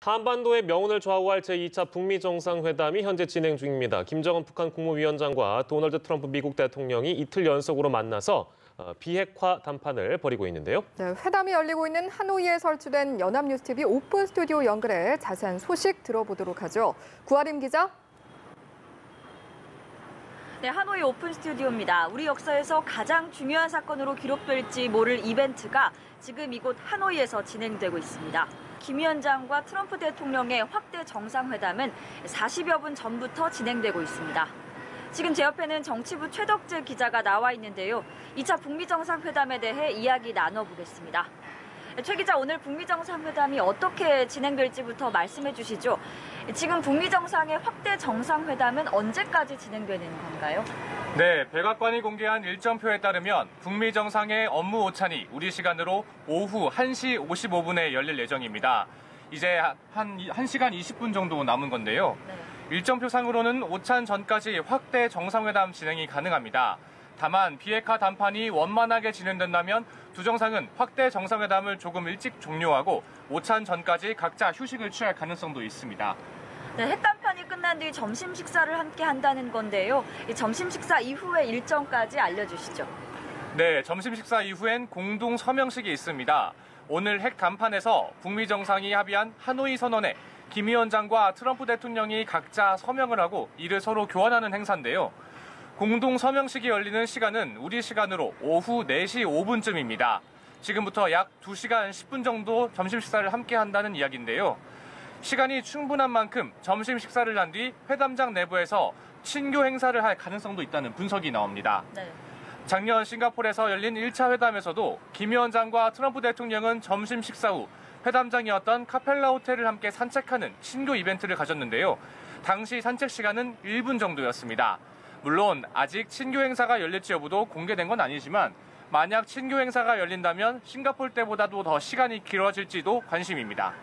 한반도의 명운을 좌우할 제2차 북미 정상회담이 현재 진행 중입니다. 김정은 북한 국무위원장과 도널드 트럼프 미국 대통령이 이틀 연속으로 만나서 비핵화 담판을 벌이고 있는데요. 네, 회담이 열리고 있는 하노이에 설치된 연합뉴스TV 오픈 스튜디오 연결해 자세한 소식 들어보도록 하죠. 구아림 기자. 네, 하노이 오픈 스튜디오입니다. 우리 역사에서 가장 중요한 사건으로 기록될지 모를 이벤트가 지금 이곳 하노이에서 진행되고 있습니다. 김 위원장과 트럼프 대통령의 확대 정상회담은 40여 분 전부터 진행되고 있습니다. 지금 제 옆에는 정치부 최덕재 기자가 나와 있는데요. 2차 북미 정상회담에 대해 이야기 나눠보겠습니다. 최 기자, 오늘 북미 정상회담이 어떻게 진행될지부터 말씀해 주시죠. 지금 북미 정상의 확대 정상회담은 언제까지 진행되는 건가요? 네, 백악관이 공개한 일정표에 따르면 북미 정상의 업무 오찬이 우리 시간으로 오후 1시 55분에 열릴 예정입니다. 이제 한 1시간 20분 정도 남은 건데요. 네. 일정표상으로는 오찬 전까지 확대 정상회담 진행이 가능합니다. 다만 비핵화 담판이 원만하게 진행된다면 두 정상은 확대 정상회담을 조금 일찍 종료하고 오찬 전까지 각자 휴식을 취할 가능성도 있습니다. 네, 핵담판이 끝난 뒤 점심 식사를 함께 한다는 건데요. 이 점심 식사 이후의 일정까지 알려주시죠. 네, 점심 식사 이후엔 공동 서명식이 있습니다. 오늘 핵담판에서 북미 정상이 합의한 하노이 선언에 김 위원장과 트럼프 대통령이 각자 서명을 하고 이를 서로 교환하는 행사인데요. 공동 서명식이 열리는 시간은 우리 시간으로 오후 4시 5분쯤입니다. 지금부터 약 2시간 10분 정도 점심 식사를 함께 한다는 이야기인데요. 시간이 충분한 만큼 점심 식사를 한 뒤 회담장 내부에서 친교 행사를 할 가능성도 있다는 분석이 나옵니다. 네. 작년 싱가포르에서 열린 1차 회담에서도 김 위원장과 트럼프 대통령은 점심 식사 후 회담장이었던 카펠라 호텔을 함께 산책하는 친교 이벤트를 가졌는데요. 당시 산책 시간은 1분 정도였습니다. 물론 아직 친교 행사가 열릴지 여부도 공개된 건 아니지만 만약 친교 행사가 열린다면 싱가포르 때보다도 더 시간이 길어질지도 관심입니다.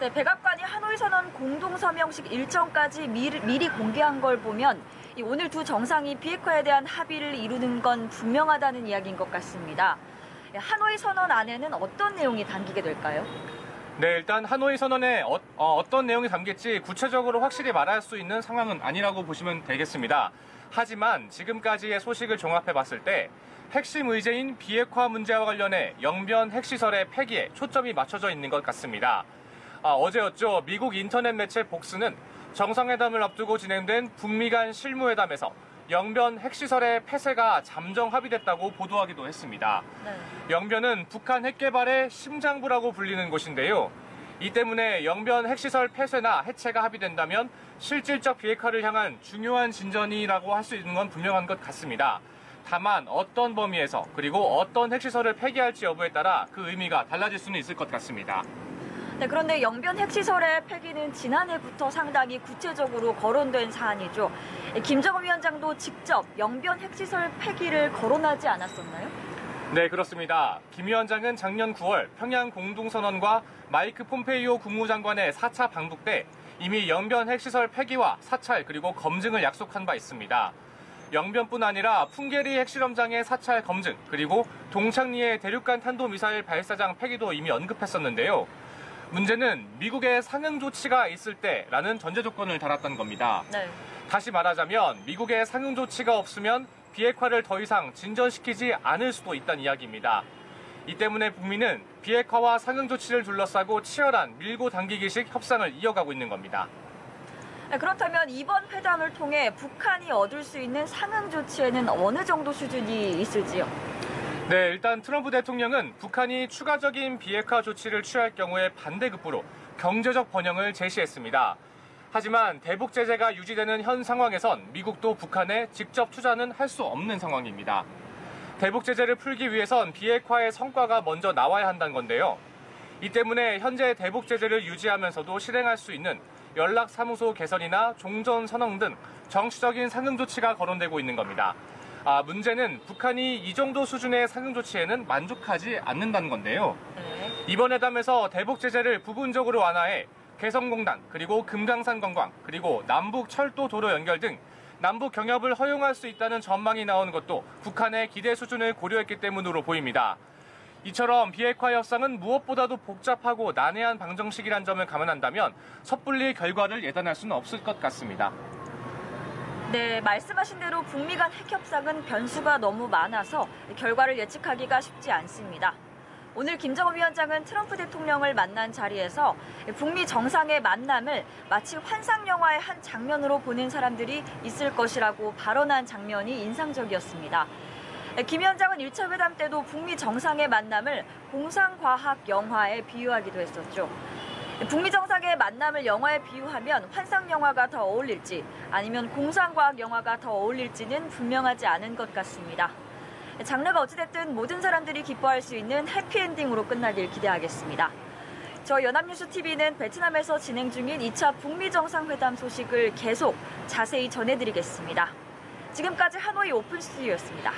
네, 백악관이 하노이 선언 공동 서명식 일정까지 미리 공개한 걸 보면 오늘 두 정상이 비핵화에 대한 합의를 이루는 건 분명하다는 이야기인 것 같습니다. 하노이 선언 안에는 어떤 내용이 담기게 될까요? 네, 일단 하노이 선언에 어떤 내용이 담길지 구체적으로 확실히 말할 수 있는 상황은 아니라고 보시면 되겠습니다. 하지만 지금까지의 소식을 종합해 봤을 때 핵심 의제인 비핵화 문제와 관련해 영변 핵시설의 폐기에 초점이 맞춰져 있는 것 같습니다. 어제였죠. 미국 인터넷 매체 복스는 정상회담을 앞두고 진행된 북미 간 실무회담에서 영변 핵시설의 폐쇄가 잠정 합의됐다고 보도하기도 했습니다. 네. 영변은 북한 핵개발의 심장부라고 불리는 곳인데요. 이 때문에 영변 핵시설 폐쇄나 해체가 합의된다면 실질적 비핵화를 향한 중요한 진전이라고 할 수 있는 건 분명한 것 같습니다. 다만 어떤 범위에서 그리고 어떤 핵시설을 폐기할지 여부에 따라 그 의미가 달라질 수는 있을 것 같습니다. 네, 그런데 영변 핵시설의 폐기는 지난해부터 상당히 구체적으로 거론된 사안이죠. 김정은 위원장도 직접 영변 핵시설 폐기를 거론하지 않았었나요? 네, 그렇습니다. 김 위원장은 작년 9월 평양 공동선언과 마이크 폼페이오 국무장관의 4차 방북 때 이미 영변 핵시설 폐기와 사찰 그리고 검증을 약속한 바 있습니다. 영변뿐 아니라 풍계리 핵실험장의 사찰 검증 그리고 동창리의 대륙간 탄도미사일 발사장 폐기도 이미 언급했었는데요. 문제는 미국의 상응 조치가 있을 때라는 전제 조건을 달았던 겁니다. 네. 다시 말하자면 미국의 상응 조치가 없으면 비핵화를 더 이상 진전시키지 않을 수도 있다는 이야기입니다. 이 때문에 북미는 비핵화와 상응 조치를 둘러싸고 치열한 밀고 당기기식 협상을 이어가고 있는 겁니다. 네, 그렇다면 이번 회담을 통해 북한이 얻을 수 있는 상응 조치에는 어느 정도 수준이 있을지요? 네, 일단 트럼프 대통령은 북한이 추가적인 비핵화 조치를 취할 경우에 반대급부로 경제적 번영을 제시했습니다. 하지만 대북 제재가 유지되는 현 상황에선 미국도 북한에 직접 투자는 할 수 없는 상황입니다. 대북 제재를 풀기 위해선 비핵화의 성과가 먼저 나와야 한다는 건데요. 이 때문에 현재 대북 제재를 유지하면서도 실행할 수 있는 연락사무소 개설이나 종전선언 등 정치적인 상응 조치가 거론되고 있는 겁니다. 문제는 북한이 이 정도 수준의 상응 조치에는 만족하지 않는다는 건데요. 이번 회담에서 대북 제재를 부분적으로 완화해 개성공단 그리고 금강산 관광 그리고 남북 철도 도로 연결 등 남북 경협을 허용할 수 있다는 전망이 나오는 것도 북한의 기대 수준을 고려했기 때문으로 보입니다. 이처럼 비핵화 협상은 무엇보다도 복잡하고 난해한 방정식이란 점을 감안한다면 섣불리 결과를 예단할 수는 없을 것 같습니다. 네, 말씀하신 대로 북미 간 핵협상은 변수가 너무 많아서 결과를 예측하기가 쉽지 않습니다. 오늘 김정은 위원장은 트럼프 대통령을 만난 자리에서 북미 정상의 만남을 마치 환상 영화의 한 장면으로 보는 사람들이 있을 것이라고 발언한 장면이 인상적이었습니다. 김 위원장은 1차 회담 때도 북미 정상의 만남을 공상과학 영화에 비유하기도 했었죠. 북미 정상의 만남을 영화에 비유하면 환상 영화가 더 어울릴지 아니면 공상과학 영화가 더 어울릴지는 분명하지 않은 것 같습니다. 장르가 어찌됐든 모든 사람들이 기뻐할 수 있는 해피엔딩으로 끝나길 기대하겠습니다. 저 연합뉴스TV는 베트남에서 진행 중인 2차 북미 정상회담 소식을 계속 자세히 전해드리겠습니다. 지금까지 하노이 오픈 스튜디오였습니다.